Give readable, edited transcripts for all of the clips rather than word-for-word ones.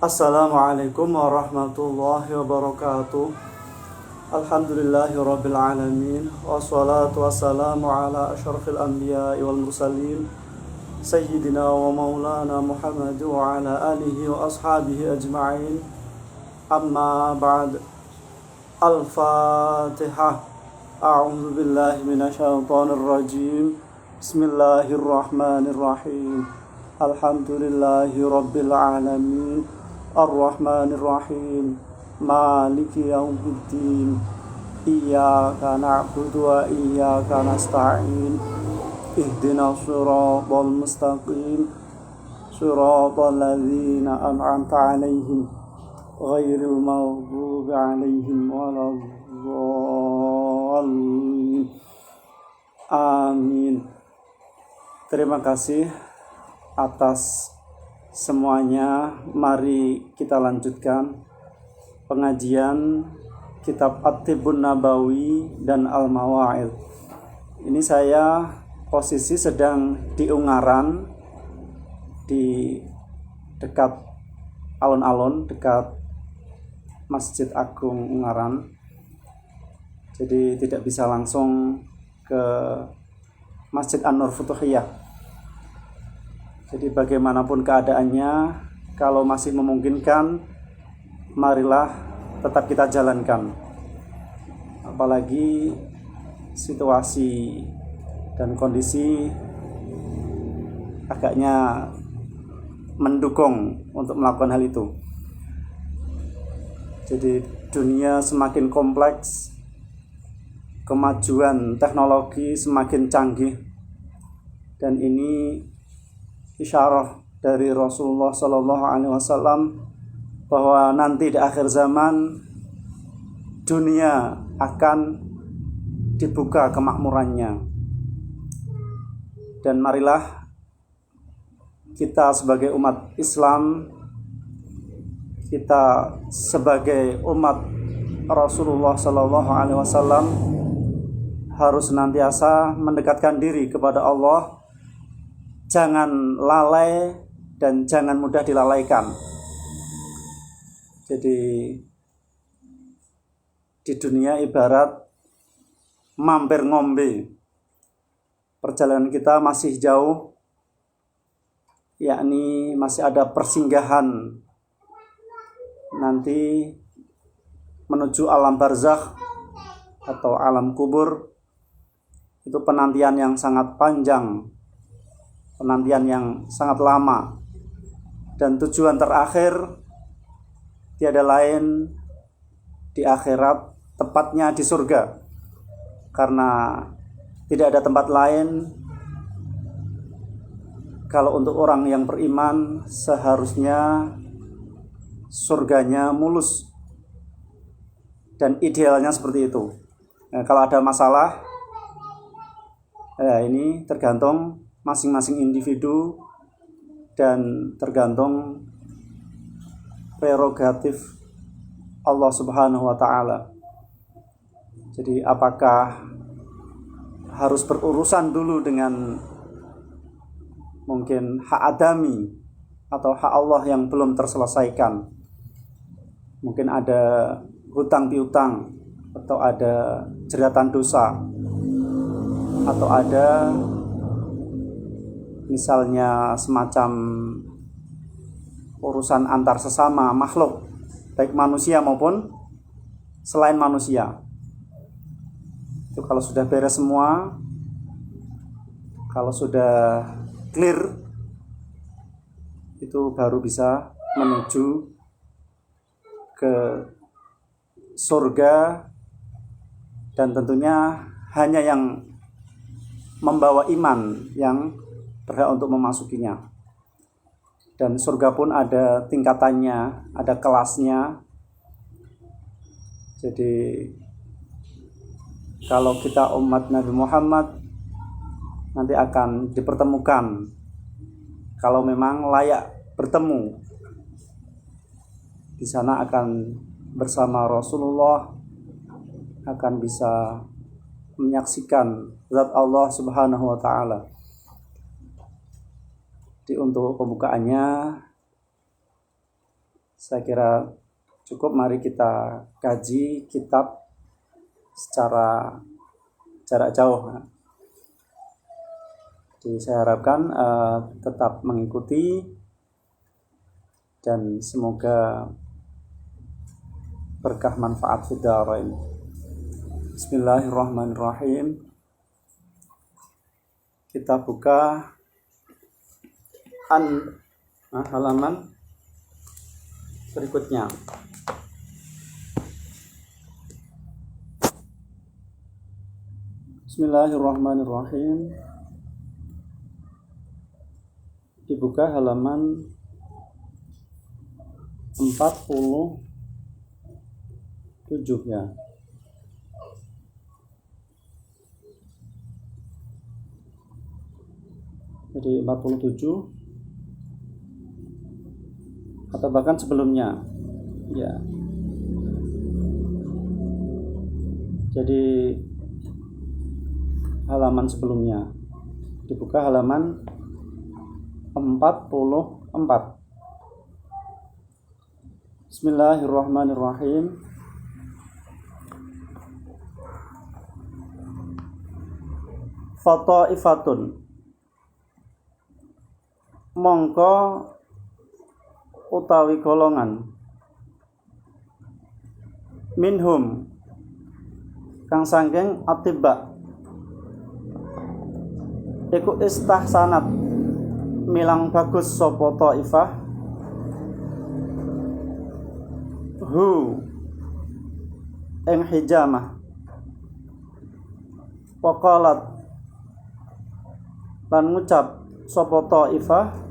Assalamualaikum warahmatullahi wabarakatuh. Alhamdulillahi rabbil alamin. Wassalatu wassalamu ala asyrafil anbiya'i wal mursalin Sayyidina wa maulana Muhammad wa ala alihi wa ashabihi ajma'in. Amma ba'd. Al-Fatihah. A'udzu billahi minasyaitonir rajim. Bismillahirrahmanirrahim. Alhamdulillahi rabbil alamin. Ar-Rahmanir-Rahim. Maliki yaumiddin. Iyyaka na'budu wa iyyaka nasta'in. Ihdinas siratal mustaqim. Siratal ladzina an'amta 'alaihim ghairil maghdubi 'alaihim waladdallin. Amin. Terima kasih atas semuanya. Mari kita lanjutkan pengajian kitab At-Tibbun Nabawi dan Al-Mawa'id. Ini saya posisi sedang di Ungaran, di dekat alun-alun, dekat Masjid Agung Ungaran. Jadi tidak bisa langsung ke Masjid An-Nur Futuhiyah. Jadi bagaimanapun keadaannya, kalau masih memungkinkan, marilah tetap kita jalankan. Apalagi situasi dan kondisi agaknya mendukung untuk melakukan hal itu. Jadi dunia semakin kompleks, kemajuan teknologi semakin canggih, dan ini isyarah dari Rasulullah SAW bahwa nanti di akhir zaman dunia akan dibuka kemakmurannya. Dan marilah kita sebagai umat Islam, kita sebagai umat Rasulullah SAW harus senantiasa mendekatkan diri kepada Allah. Jangan lalai dan jangan mudah dilalaikan. Jadi di dunia ibarat mampir ngombe. Perjalanan kita masih jauh, yakni masih ada persinggahan nanti menuju alam barzakh atau alam kubur. Itu penantian yang sangat panjang, penantian yang sangat lama, dan tujuan terakhir tiada lain di akhirat, tepatnya di surga. Karena tidak ada tempat lain. Kalau untuk orang yang beriman, seharusnya surganya mulus, dan idealnya seperti itu. Kalau ada masalah, ini tergantung masing-masing individu dan tergantung prerogatif Allah Subhanahu wa ta'ala. Jadi apakah harus berurusan dulu dengan mungkin hak adami atau hak Allah yang belum terselesaikan? Mungkin ada hutang piutang, atau ada jeratan dosa, atau ada misalnya semacam urusan antar sesama makhluk, baik manusia maupun selain manusia. Itu kalau sudah beres semua, kalau sudah clear, itu baru bisa menuju ke surga. Dan tentunya hanya yang membawa iman yang berhak untuk memasukinya. Dan surga pun ada tingkatannya, ada kelasnya. Jadi kalau kita umat Nabi Muhammad, nanti akan dipertemukan. Kalau memang layak bertemu, di sana akan bersama Rasulullah, akan bisa menyaksikan zat Allah Subhanahu wa ta'ala. Jadi untuk pembukaannya Saya kira cukup, mari kita kaji kitab secara jarak jauh. Jadi saya harapkan tetap mengikuti dan semoga berkah manfaat fidarain. Bismillahirrahmanirrahim. Kita buka halaman berikutnya. Bismillahirrahmanirrahim. Dibuka halaman 47 ya. Jadi 47 atau bahkan sebelumnya ya. Jadi halaman sebelumnya dibuka halaman 44. Bismillahirrahmanirrahim. Fataifatun, mongko utawi golongan, minhum kang sangking atibba, iku istahsanat milang bagus sapa taifah, hu ing hijamah, waqalat lan ngucap sapa taifah.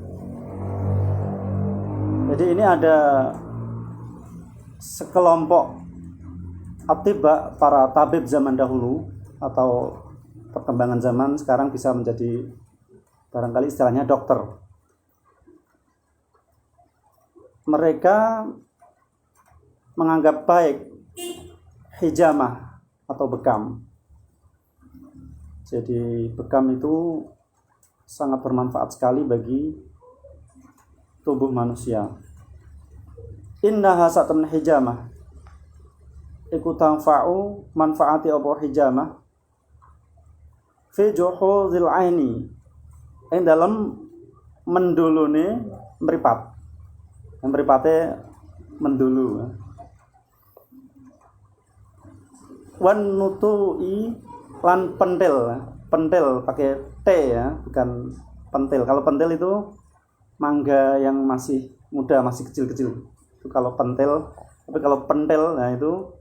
Jadi ini ada sekelompok atibba, para tabib zaman dahulu atau perkembangan zaman sekarang bisa menjadi barangkali istilahnya dokter. Mereka menganggap baik hijamah atau bekam. Jadi bekam itu sangat bermanfaat sekali bagi tubuh manusia. Innaha satamna hijamah iku tanfa'u manfaati apa hijamah fi juhuzil aini, ing dalam mendulune mripat. Mripate mendulu. Wan nutui lan pentil pakai T ya, bukan pentil. Kalau pentil itu mangga yang masih muda, masih kecil-kecil. Itu kalau pentil. Tapi kalau pentil, nah itu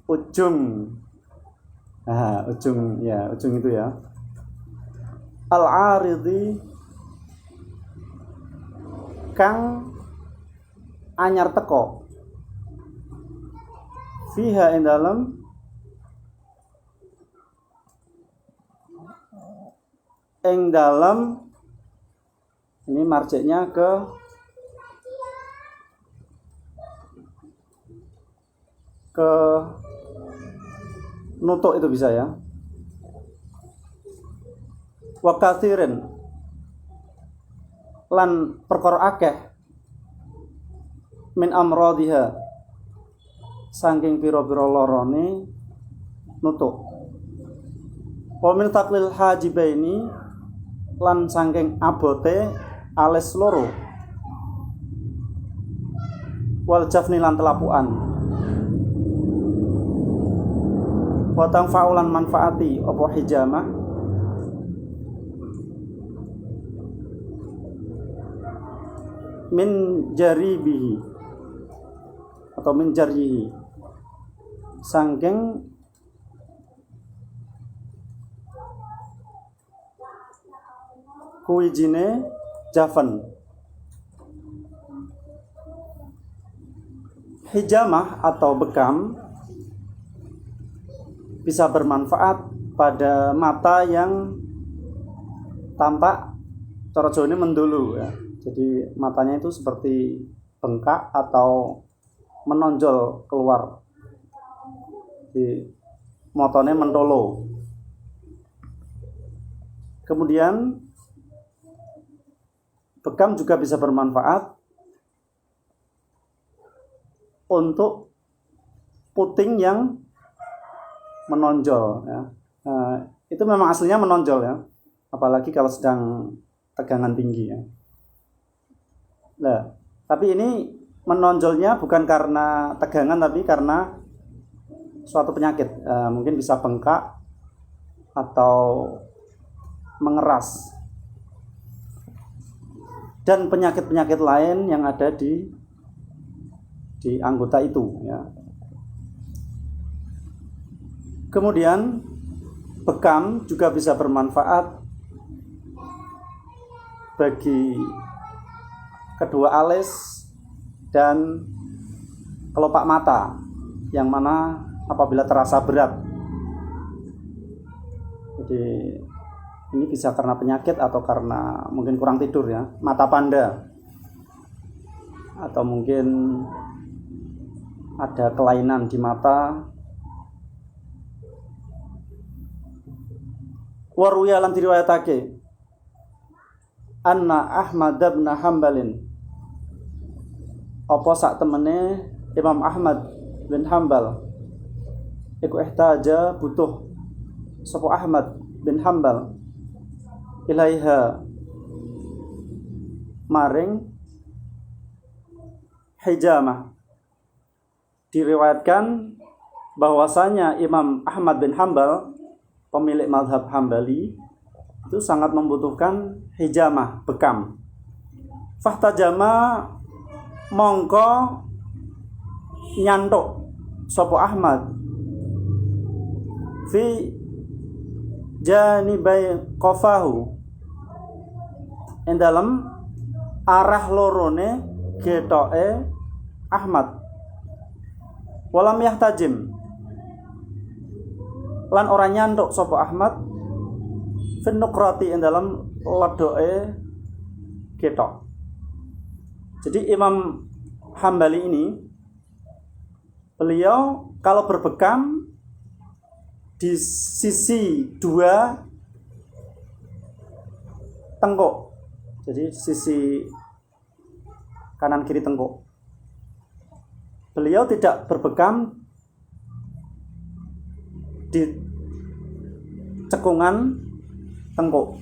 ujung. Nah, ujung itu ya. Al-aridi kang anyar teko. Fiha ing dalam ini marjeknya ke nutuk itu bisa ya. Wa katsirin lan perkara akeh min amradiha saking pira-pira lorone nutuk. Wa min taqlil hajibaini lan saking abote alis loro. Wal jafni lan telapuan. Wa tanfa'ulan manfaati apa hijamah min jaribihi atau min jarihi saking kuwijine javan. Hijamah atau bekam bisa bermanfaat pada mata yang tampak cara Jawa ini mendulu ya. Jadi matanya itu seperti bengkak atau menonjol keluar. Jadi motone mentolo. Kemudian bekam juga bisa bermanfaat untuk puting yang menonjol ya. Itu memang aslinya menonjol ya, apalagi kalau sedang tegangan tinggi ya. Nah, tapi ini menonjolnya bukan karena tegangan, tapi karena suatu penyakit, mungkin bisa bengkak atau mengeras, dan penyakit-penyakit lain yang ada di anggota itu ya. Kemudian bekam juga bisa bermanfaat bagi kedua alis dan kelopak mata, yang mana apabila terasa berat. Jadi ini bisa karena penyakit atau karena mungkin kurang tidur ya, mata panda, atau mungkin ada kelainan di mata. Waruya lan diriwayatake anna Ahmad bin Hambalin, apa sak temene Imam Ahmad bin Hambal iku ihtaja butuh sapa Ahmad bin Hambal ilaiha maring hijamah. Diriwayatkan bahwasanya Imam Ahmad bin Hambal, pemilik mazhab Hambali, itu sangat membutuhkan hijamah, bekam. Fahtajama mongko nyantuk sapa Ahmad fi janibai qafahu, ing dalem arah lorone getoke Ahmad. Walam yahtajim, lan ora nyantuk sapa Ahmad fin nuqrati, ing dalem ledoke getok. Jadi Imam Hambali ini, beliau kalau berbekam di sisi dua tengkuk, jadi sisi kanan kiri tengkuk. Beliau tidak berbekam di cekungan tengkuk.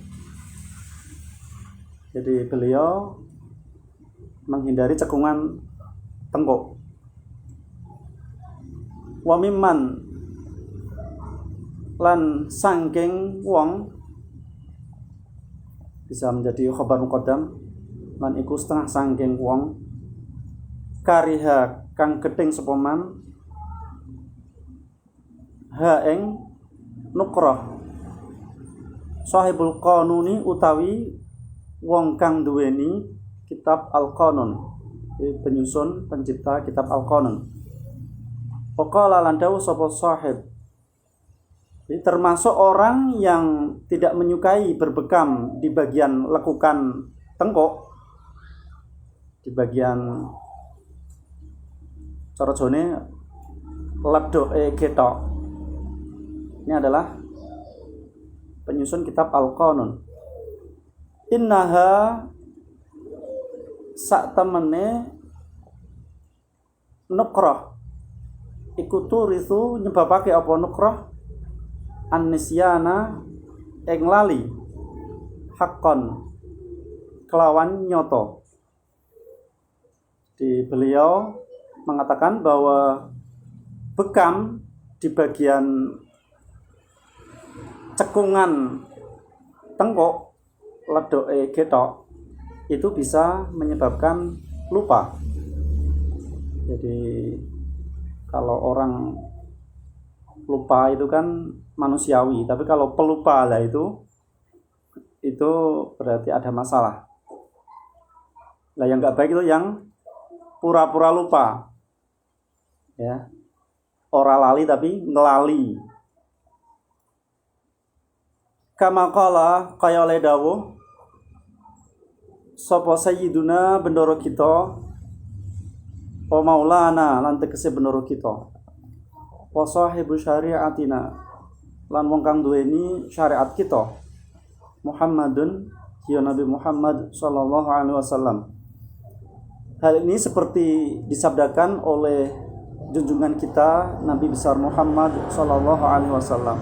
Jadi beliau menghindari cekungan tengkuk. Wa mimman lan sangking wong, bisa menjadi khabar muqaddam, lan iku setengah sangking wong kariha kang gedeng sapa man ha ing nukrah sahibul qanuni, utawi wong kang duweni kitab Al-Qanun, penyusun pencipta kitab Al-Qanun. Faqala lan dawuh sapa sahib, jadi termasuk orang yang tidak menyukai berbekam di bagian lekukan tengkuk, di bagian cara jone ledoke getok. Ini adalah penyusun kitab Al-Qanun. Innaha sak temene nukrah iku turisu, nyebabake apa nukrah an-nisyana ing lali hakon kelawan nyoto. Di beliau mengatakan bahwa bekam di bagian cekungan tengkuk ledoke getok itu bisa menyebabkan lupa. Jadi kalau orang lupa itu kan manusiawi, tapi kalau pelupa lah itu berarti ada masalah. Lah yang nggak baik itu yang pura-pura lupa, ya, ora lali tapi ngelali. Kama qala kaya oleh dawuh sapa sayyiduna bendoro kita, wa maulana lan tegese bendoro kita, wa sahibu syariatina lan wong kang duweni syariat kita, Muhammadun ya Nabi Muhammad sallallahu alaihi wasallam. Hal ini seperti disabdakan oleh junjungan kita Nabi besar Muhammad sallallahu alaihi wasallam.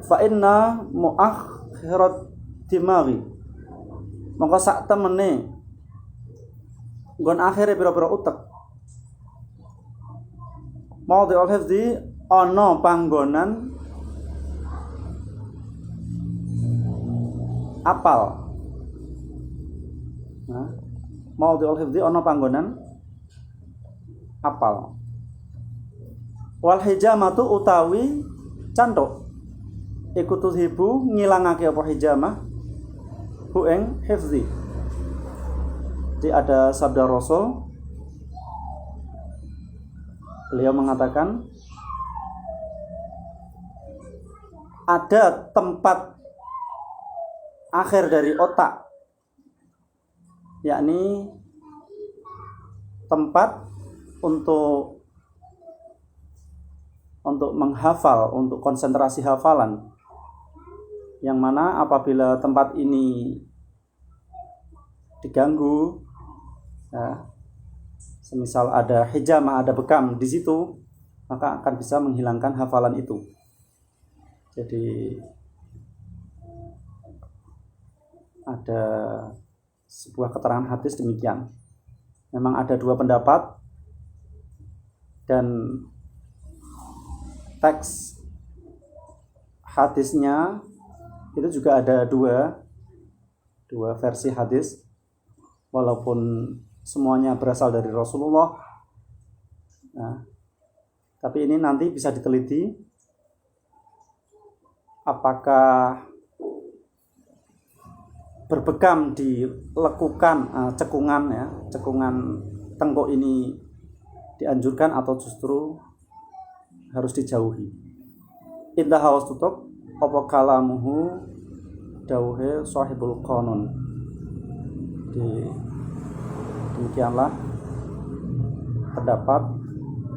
Fa inna muakhirat dimari, maka sak temene nggon akhire pira-pira utek maudhi'ul hifdzi ana panggonan apal. Nah, maudhi'ul hifdzi ana panggonan apal. Wal hijamatu utawi cantuk iku tudhibu ngilangake apa hijamah hu ing hifdzi. Jadi ada sabda Rasul, beliau mengatakan ada tempat akhir dari otak, yakni tempat untuk menghafal, untuk konsentrasi hafalan, yang mana apabila tempat ini diganggu, ya, semisal ada hijamah, ada bekam di situ, maka akan bisa menghilangkan hafalan itu. Jadi ada sebuah keterangan hadis demikian. Memang ada dua pendapat dan teks hadisnya itu juga ada dua versi hadis, walaupun semuanya berasal dari Rasulullah. Nah, tapi ini nanti bisa diteliti apakah berbekam di lekukan cekungan tengkuk ini dianjurkan atau justru harus dijauhi. Indah hawas tutup apa kalamuhu dawuhe sahibul qanun. Demikianlah pendapat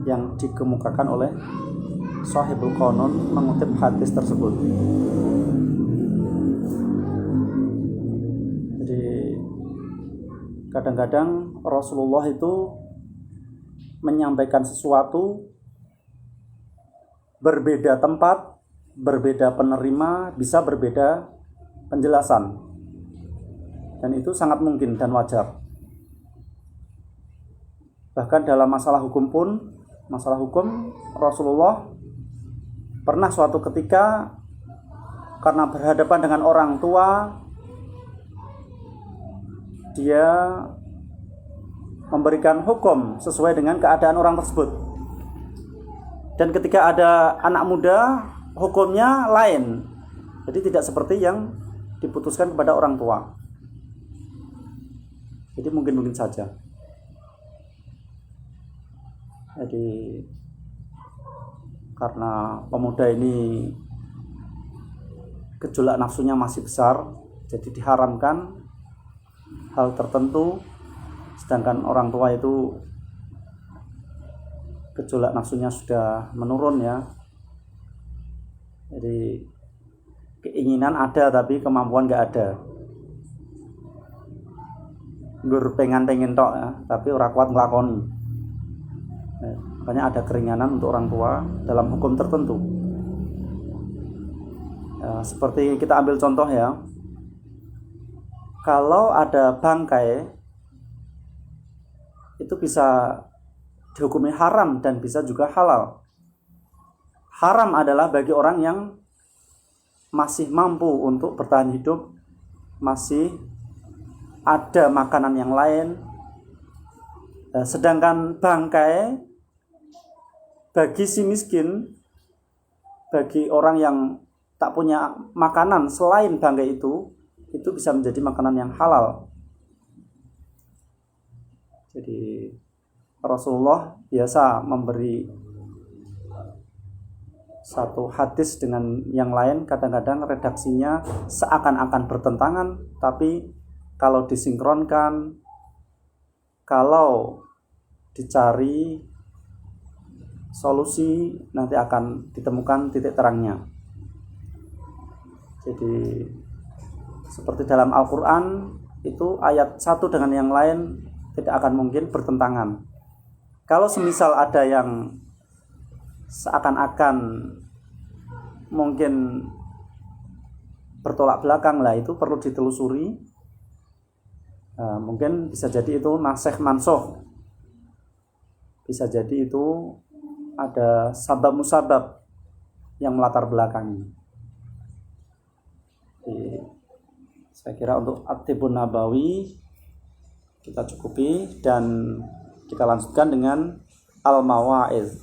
yang dikemukakan oleh sahibul qanun mengutip hadis tersebut. Jadi kadang-kadang Rasulullah itu menyampaikan sesuatu berbeda tempat, berbeda penerima, bisa berbeda penjelasan. Dan itu sangat mungkin dan wajar. Bahkan dalam masalah hukum Rasulullah pernah suatu ketika karena berhadapan dengan orang tua, dia memberikan hukum sesuai dengan keadaan orang tersebut. Dan ketika ada anak muda, hukumnya lain. Jadi tidak seperti yang diputuskan kepada orang tua. Jadi mungkin saja. Jadi karena pemuda ini gejolak nafsunya masih besar, jadi diharamkan hal tertentu, sedangkan orang tua itu gejolak nafsunya sudah menurun, ya. Jadi keinginan ada tapi kemampuan nggak ada. Gur pengen tok, ya, tapi ora kuat nglakoni. Makanya ada keringanan untuk orang tua dalam hukum tertentu. Ya, seperti kita ambil contoh, ya. Kalau ada bangkai itu bisa dihukumi haram dan bisa juga halal. Haram adalah bagi orang yang masih mampu untuk bertahan hidup, masih ada makanan yang lain. Sedangkan bangkai bagi si miskin, bagi orang yang tak punya makanan selain bangkai itu bisa menjadi makanan yang halal. Jadi Rasulullah biasa memberi satu hadis dengan yang lain, kadang-kadang redaksinya seakan-akan bertentangan, tapi kalau disinkronkan, kalau dicari solusi, nanti akan ditemukan titik terangnya. Jadi seperti dalam Al-Quran itu ayat satu dengan yang lain tidak akan mungkin bertentangan. Kalau semisal ada yang seakan-akan mungkin bertolak belakang lah, itu perlu ditelusuri. Mungkin bisa jadi itu nasikh mansukh, bisa jadi itu ada sabab musabab yang melatar belakangi. Jadi, saya kira untuk At-Tibbun Nabawi kita cukupi dan kita lanjutkan dengan Al-Mawa'idh.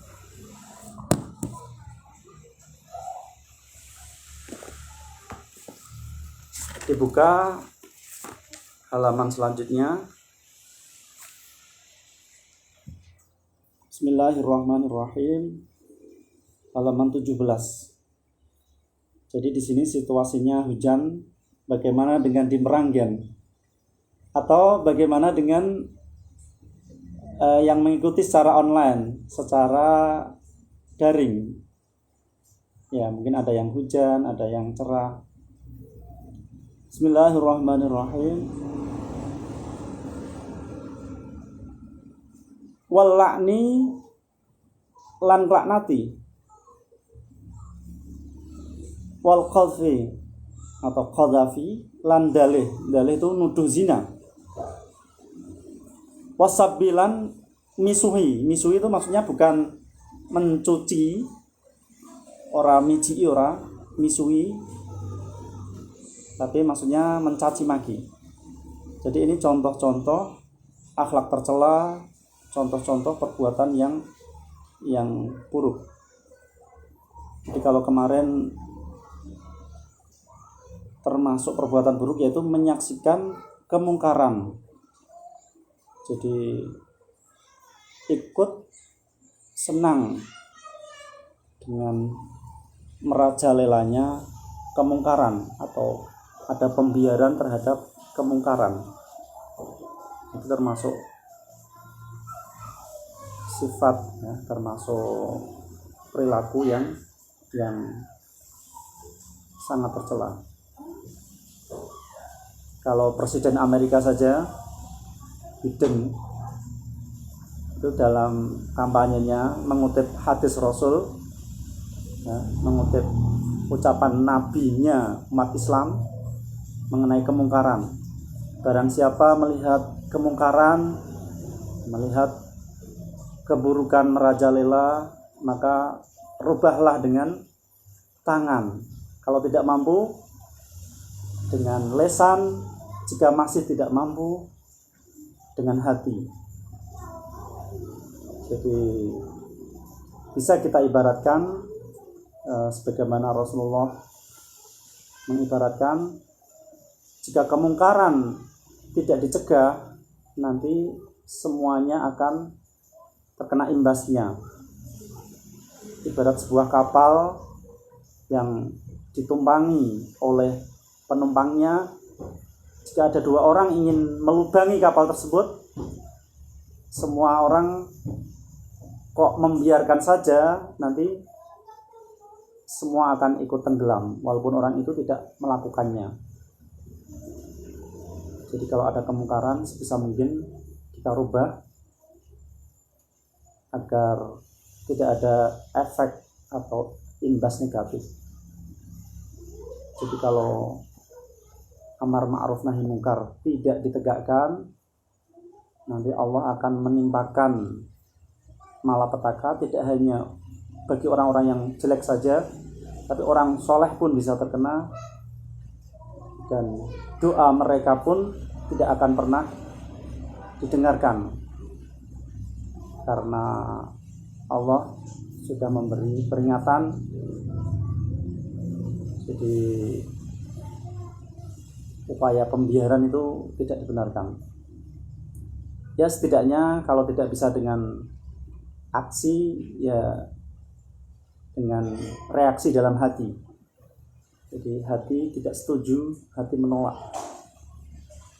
Dibuka halaman selanjutnya. Bismillahirrahmanirrahim. Halaman 17. Jadi di sini situasinya hujan, bagaimana dengan di Meranggen? Atau bagaimana dengan yang mengikuti secara online, secara daring? Ya, mungkin ada yang hujan, ada yang cerah. Bismillahirrahmanirrahim. Wal la'ni lan laknati, wal qadfi atau qadhafi lan dalih itu nuduh zina, wasabbilan misuhi itu maksudnya bukan mencuci, ora miji ora misuhi, tapi maksudnya mencaci maki. Jadi ini contoh-contoh akhlak tercela, contoh-contoh perbuatan yang buruk. Jadi kalau kemarin termasuk perbuatan buruk yaitu menyaksikan kemungkaran. Jadi ikut senang dengan merajalelanya kemungkaran atau ada pembiaran terhadap kemungkaran. Itu termasuk sifat ya, termasuk perilaku yang sangat tercela. Kalau Presiden Amerika saja, Biden, itu dalam kampanyenya mengutip hadis Rasul, ya, mengutip ucapan nabinya umat Islam mengenai kemungkaran. Barang siapa melihat kemungkaran, melihat keburukan merajalela, maka rubahlah dengan tangan. Kalau tidak mampu, dengan lisan. Jika masih tidak mampu, dengan hati. Jadi bisa kita ibaratkan sebagaimana Rasulullah mengibaratkan, jika kemungkaran tidak dicegah, nanti semuanya akan terkena imbasnya. Ibarat sebuah kapal yang ditumpangi oleh penumpangnya, jika ada 2 orang ingin melubangi kapal tersebut, semua orang kok membiarkan saja, nanti semua akan ikut tenggelam walaupun orang itu tidak melakukannya. Jadi kalau ada kemungkaran, sebisa mungkin kita rubah agar tidak ada efek atau imbas negatif. Jadi kalau amar ma'ruf nahi mungkar tidak ditegakkan, nanti Allah akan menimpakan malapetaka, tidak hanya bagi orang-orang yang jelek saja, tapi orang soleh pun bisa terkena, dan doa mereka pun tidak akan pernah didengarkan, karena Allah sudah memberi peringatan. Jadi upaya pembiaran itu tidak dibenarkan. Ya setidaknya kalau tidak bisa dengan aksi, ya dengan reaksi dalam hati. Jadi hati tidak setuju, hati menolak.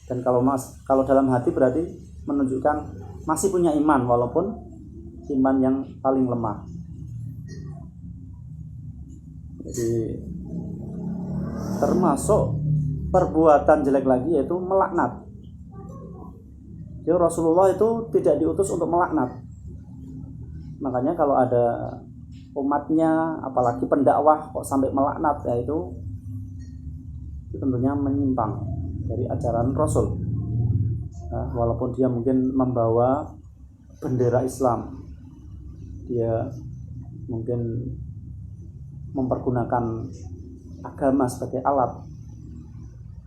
Dan kalau dalam hati berarti menunjukkan masih punya iman walaupun iman yang paling lemah. Jadi termasuk perbuatan jelek lagi yaitu melaknat. Jadi Rasulullah itu tidak diutus untuk melaknat, Makanya kalau ada umatnya, apalagi pendakwah kok sampai melaknat, ya itu tentunya menyimpang dari ajaran Rasul. Nah, walaupun dia mungkin membawa bendera Islam, dia mungkin mempergunakan agama sebagai alat,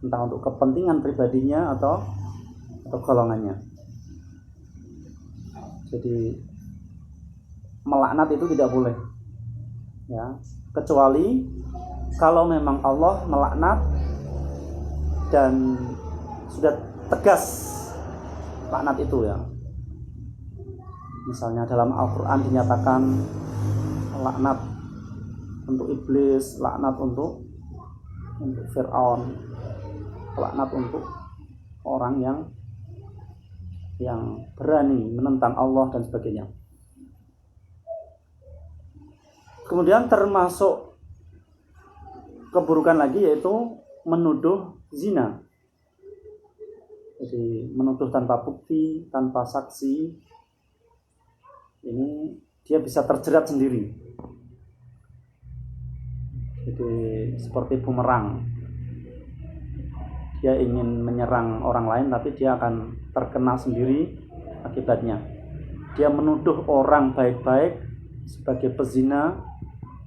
entah untuk kepentingan pribadinya atau golongannya. Jadi melaknat itu tidak boleh, ya, kecuali kalau memang Allah melaknat dan sudah tegas laknat itu, ya. Misalnya dalam Al-Quran dinyatakan laknat untuk iblis, laknat untuk Fir'aun, laknat untuk orang yang berani menentang Allah dan sebagainya. Kemudian termasuk keburukan lagi yaitu menuduh zina. Jadi menuduh tanpa bukti, tanpa saksi, ini dia bisa terjerat sendiri. Jadi seperti bumerang, dia ingin menyerang orang lain tapi dia akan terkena sendiri akibatnya. Dia menuduh orang baik-baik sebagai pezina,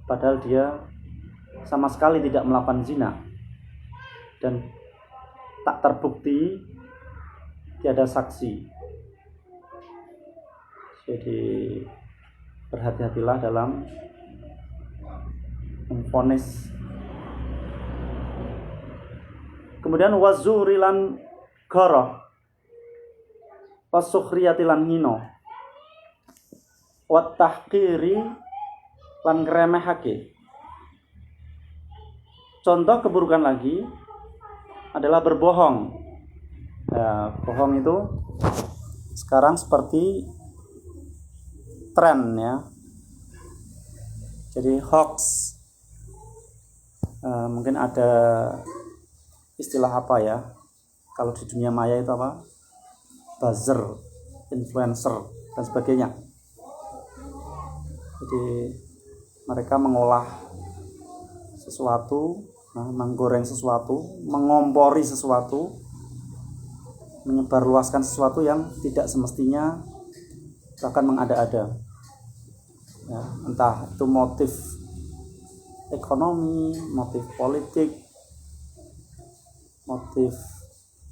padahal dia sama sekali tidak melakukan zina dan tak terbukti, tiada saksi. Jadi berhati-hatilah dalam memvonis. Kemudian wazurilan gharah wasukhriyatilan hino wat tahqiri lan ngremehake. Contoh keburukan lagi adalah berbohong. Ya, bohong itu sekarang seperti tren, ya. Jadi hoax, mungkin ada istilah apa ya? Kalau di dunia maya itu apa? Buzzer, influencer dan sebagainya. Jadi mereka mengolah sesuatu, menggoreng sesuatu, mengompori sesuatu, menyebarluaskan sesuatu yang tidak semestinya, bahkan mengada-ada. Ya, entah itu motif ekonomi, motif politik, motif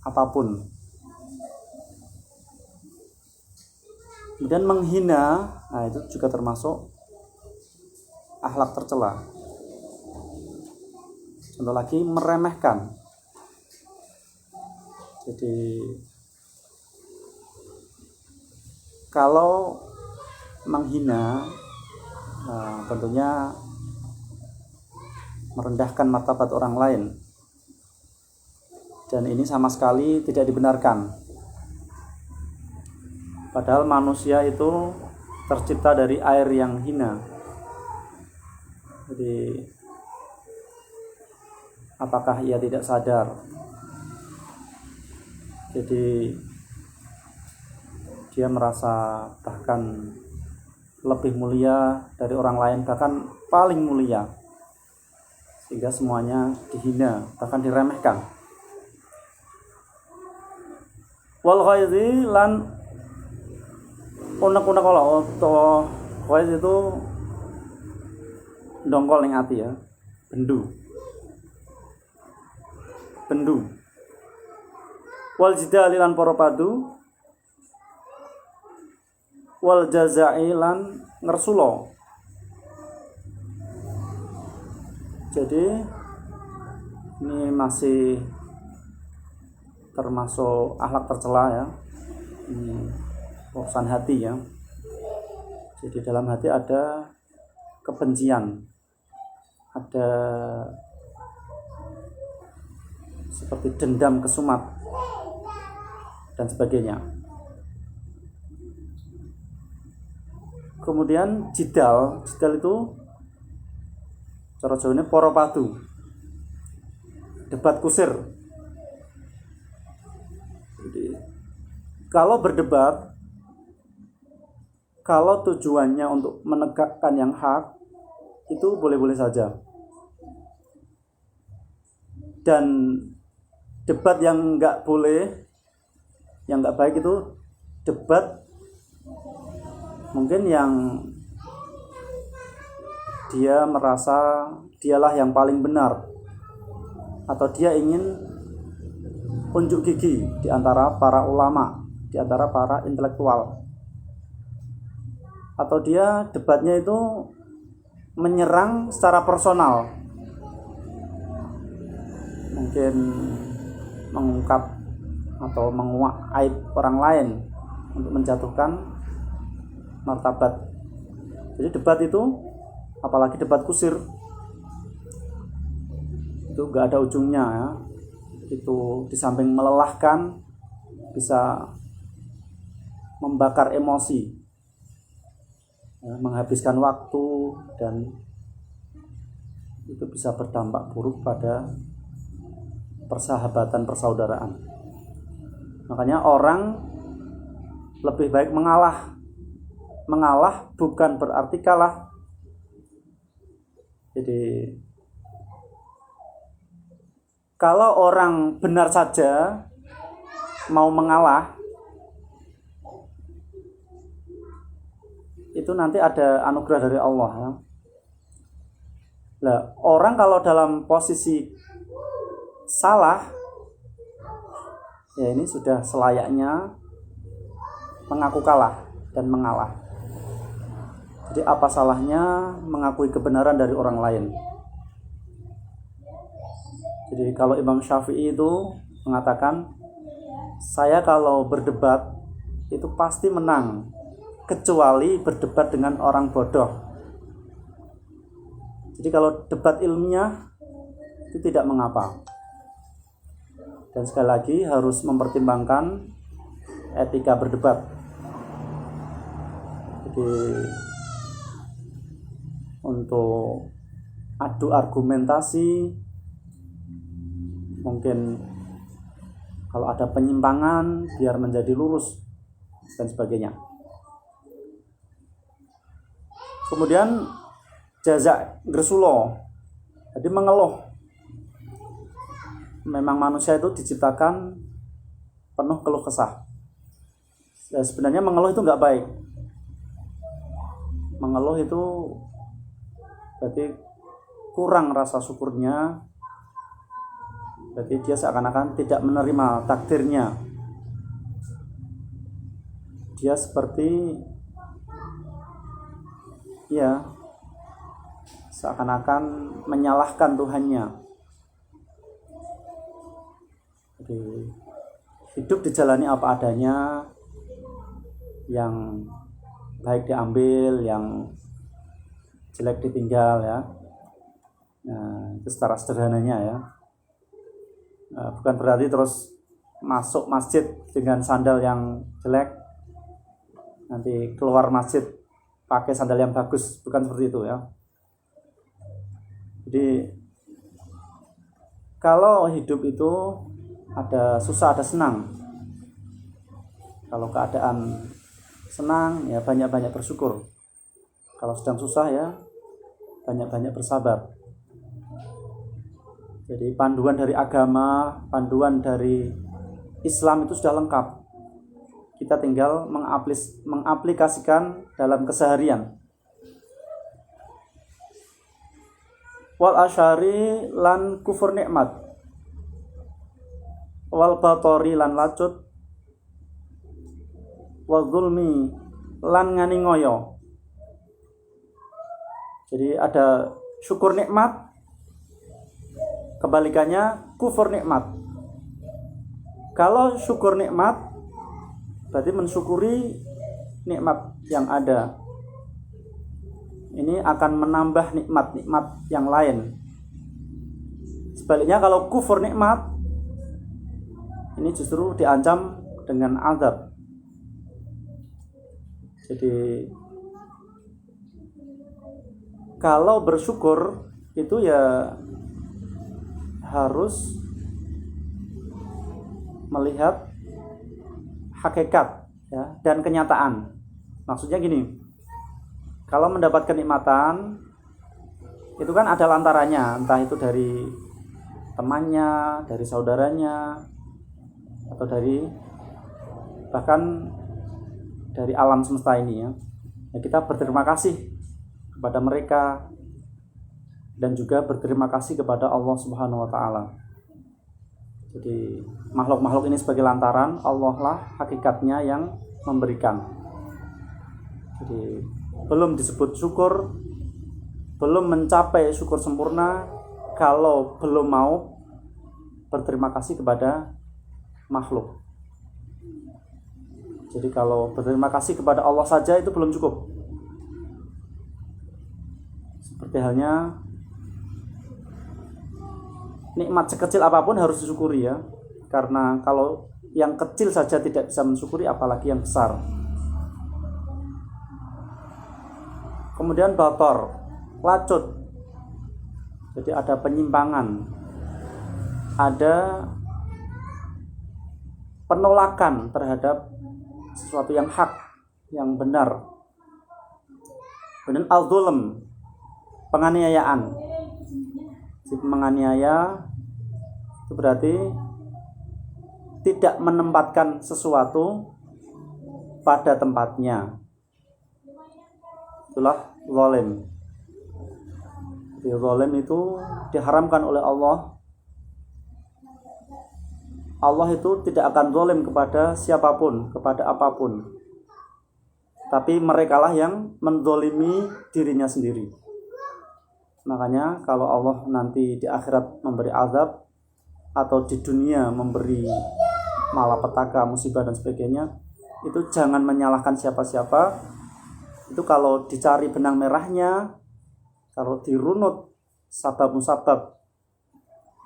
apapun. Kemudian menghina, nah itu juga termasuk akhlak tercela. Contoh lagi, meremehkan. Jadi kalau menghina, tentunya merendahkan martabat orang lain, dan ini sama sekali tidak dibenarkan. Padahal manusia itu tercipta dari air yang hina. Jadi apakah ia tidak sadar? Jadi dia merasa bahkan lebih mulia dari orang lain, bahkan paling mulia, sehingga semuanya dihina, bahkan diremehkan. Wal ghaizi lan unek-unek kalau ghaiz itu ndongkol ning ati, ya, bendu. Wal jidali lan para padu, wal jazai lan ngersulo. Jadi ini masih termasuk akhlak tercela, ya. Ini urusan hati, ya. Jadi dalam hati ada kebencian, ada seperti dendam, kesumat dan sebagainya. Kemudian jidal itu cara Jawa ini para padu, debat kusir. Jadi kalau berdebat kalau tujuannya untuk menegakkan yang hak, itu boleh-boleh saja. Dan debat yang nggak boleh, yang nggak baik itu debat mungkin yang dia merasa dialah yang paling benar, atau dia ingin unjuk gigi di antara para ulama, di antara para intelektual, atau dia debatnya itu menyerang secara personal, mungkin mengungkap atau menguak aib orang lain untuk menjatuhkan martabat. Jadi debat itu, apalagi debat kusir, itu gak ada ujungnya ya. Itu di samping melelahkan, bisa membakar emosi ya, menghabiskan waktu, dan itu bisa berdampak buruk pada persahabatan, persaudaraan. Makanya orang lebih baik mengalah. Mengalah bukan berarti kalah. Jadi kalau orang benar saja mau mengalah, itu nanti ada anugerah dari Allah ya. Nah, orang kalau dalam posisi salah, ya ini sudah selayaknya mengaku kalah dan mengalah. Jadi apa salahnya mengakui kebenaran dari orang lain? Jadi kalau Imam Syafi'i itu mengatakan, saya kalau berdebat itu pasti menang, kecuali berdebat dengan orang bodoh. Jadi kalau debat ilmiah itu tidak mengapa. Dan sekali lagi harus mempertimbangkan etika berdebat. Jadi untuk adu argumentasi, mungkin kalau ada penyimpangan biar menjadi lurus dan sebagainya. Kemudian jaza gersulo, jadi mengeluh. Memang manusia itu diciptakan penuh keluh kesah. Ya, sebenarnya mengeluh itu nggak baik. Mengeluh itu berarti kurang rasa syukurnya, berarti dia seakan-akan tidak menerima takdirnya. Dia seperti ya seakan-akan menyalahkan Tuhannya. Jadi hidup dijalani apa adanya, yang baik diambil, yang jelek ditinggal ya. Nah, itu secara sederhananya ya. Nah, bukan berarti terus masuk masjid dengan sandal yang jelek, nanti keluar masjid pakai sandal yang bagus, bukan seperti itu ya. Jadi kalau hidup itu ada susah ada senang. Kalau keadaan senang ya banyak-banyak bersyukur. Kalau sedang susah ya banyak-banyak bersabar. Jadi panduan dari agama, panduan dari Islam itu sudah lengkap. Kita tinggal mengaplikasikan dalam keseharian. Wal asyari lan kufur nikmat, wal batori lan lacut, wal zulmi lan ngani ngoyo. Jadi ada syukur nikmat, kebalikannya kufur nikmat. Kalau syukur nikmat berarti mensyukuri nikmat yang ada. Ini akan menambah nikmat-nikmat yang lain. Sebaliknya kalau kufur nikmat, ini justru diancam dengan azab. Jadi kalau bersyukur itu ya harus melihat hakikat ya, dan kenyataan. Maksudnya gini, Kalau mendapat kenikmatan itu kan ada lantarannya, entah itu dari temannya, dari saudaranya, atau dari bahkan dari alam semesta ini ya. Kita berterima kasih kepada mereka dan juga berterima kasih kepada Allah Subhanahu wa taala. Jadi makhluk-makhluk ini sebagai lantaran, Allah lah hakikatnya yang memberikan. Jadi belum disebut syukur, belum mencapai syukur sempurna kalau belum mau berterima kasih kepada makhluk. Jadi kalau berterima kasih kepada Allah saja itu belum cukup. Seperti halnya nikmat sekecil apapun harus disyukuri ya. Karena kalau yang kecil saja tidak bisa mensyukuri, apalagi yang besar. Kemudian bator, lacut. Jadi ada penyimpangan, ada penolakan terhadap sesuatu yang hak, yang benar. Kemudian al-zulm, penganiayaan. Si menganiaya itu berarti tidak menempatkan sesuatu pada tempatnya. Itulah zalim. Jadi zalim itu diharamkan oleh Allah. Allah itu tidak akan zalim kepada siapapun, kepada apapun. Tapi merekalah yang menzalimi dirinya sendiri. Makanya kalau Allah nanti di akhirat memberi azab atau di dunia memberi malapetaka, musibah dan sebagainya, itu jangan menyalahkan siapa-siapa. Itu kalau dicari benang merahnya, kalau dirunut sabab-musabab,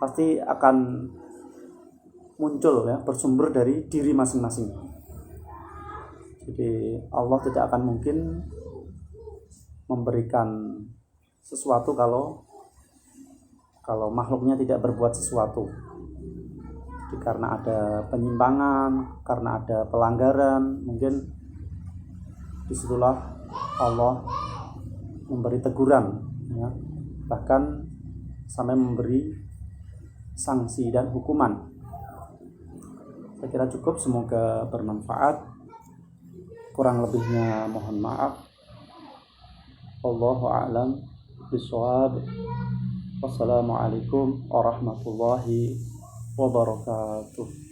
pasti akan muncul ya, bersumber dari diri masing-masing. Jadi Allah tidak akan mungkin memberikan sesuatu kalau makhluknya tidak berbuat sesuatu. Jadi karena ada penyimpangan, karena ada pelanggaran, mungkin disitulah Allah memberi teguran ya, bahkan sampai memberi sanksi dan hukuman. Saya kira cukup, semoga bermanfaat. Kurang lebihnya mohon maaf. Wallahu a'lam bishawab. Wassalamualaikum warahmatullahi wabarakatuh.